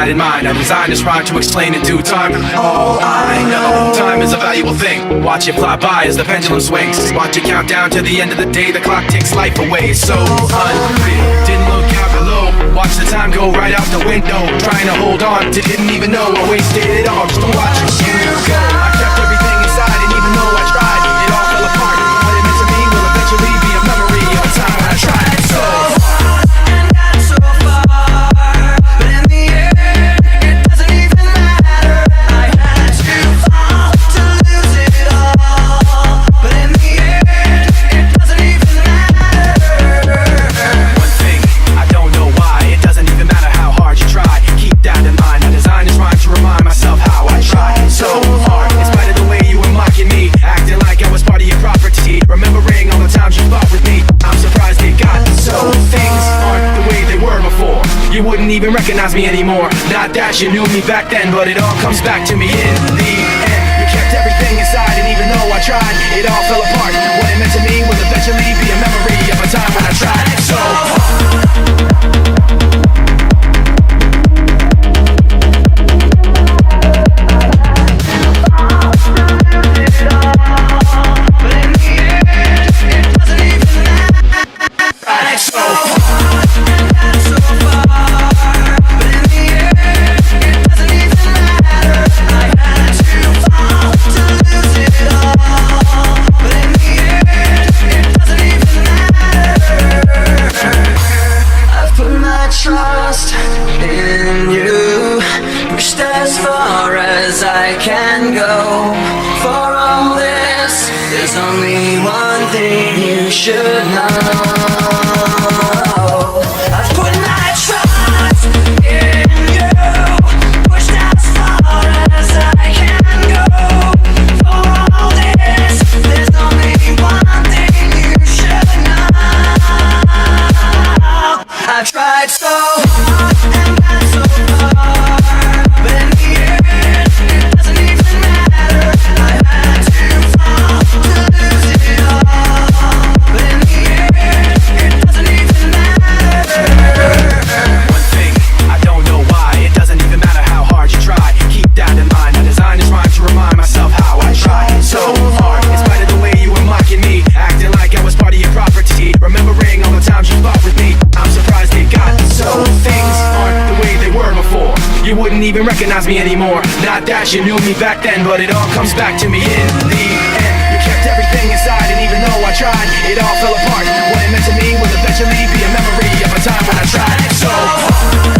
in mind. I designed this rhyme to explain in due time. All I know, time is a valuable thing. Watch it fly by as the pendulum swings. Watch it count down to the end of the day. The clock takes life away. So unreal. Didn't look out below. Watch the time go right out the window. Trying to hold on to didn't even know I wasted it all just to watch you go. I kept everything inside, and even though I tried, it all fell apart. What it meant to me will eventually be a memory of a time when I tried so hard and got so far, but in the end, it doesn't even matter. I had to fall to lose it all, but in the end, it doesn't even matter. One thing, I don't know why, it doesn't even matter how hard you try. Keep that in mind. I designed this rhyme to remind myself how I tried so hard, in spite of the way you were mocking me, acting like I was part of your property, remembering all the times you fought with me. I'm surprised it got so. Things aren't the way they were before. You wouldn't even recognize me anymore. Not that you knew me back then, but it all comes back to me in the end. You kept everything inside, and even though I tried, it all fell apart. What it meant to me will eventually be a memory of a time when I tried so hard. I can go. For all this, there's only one thing you should know. I've put my trust in you, pushed as far as I can go. For all this, there's only one thing you should know. I've tried so hard and got so far, but in the end, it doesn't even matter. I had to fall to lose it all, but in the end, it doesn't even matter. One thing, I don't know why, it doesn't even matter how hard you try. Keep that in mind. I designed this rhyme to remind myself how I tried so hard, in spite of the way you were mocking me, acting like I was part of your property, remembering all the times you fought with me. I'm surprised it got so. Things aren't the way they were before. You wouldn't even recognize me anymore. Not that you knew me back then, but it all comes back to me in the end. You kept everything inside, and even though I tried, it all fell apart. What it meant to me will eventually be a memory of a time when I tried so hard.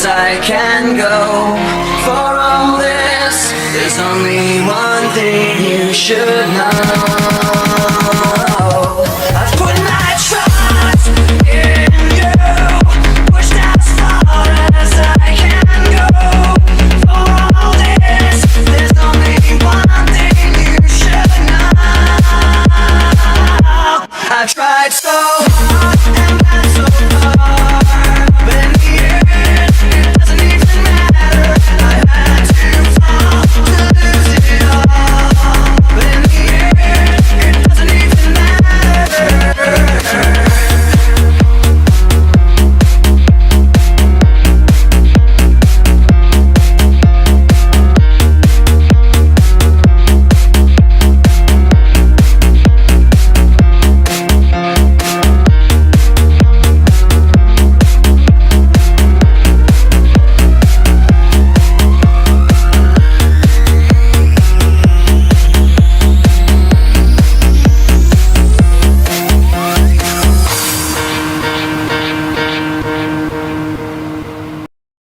I can go. For all this, there's only one thing you should know.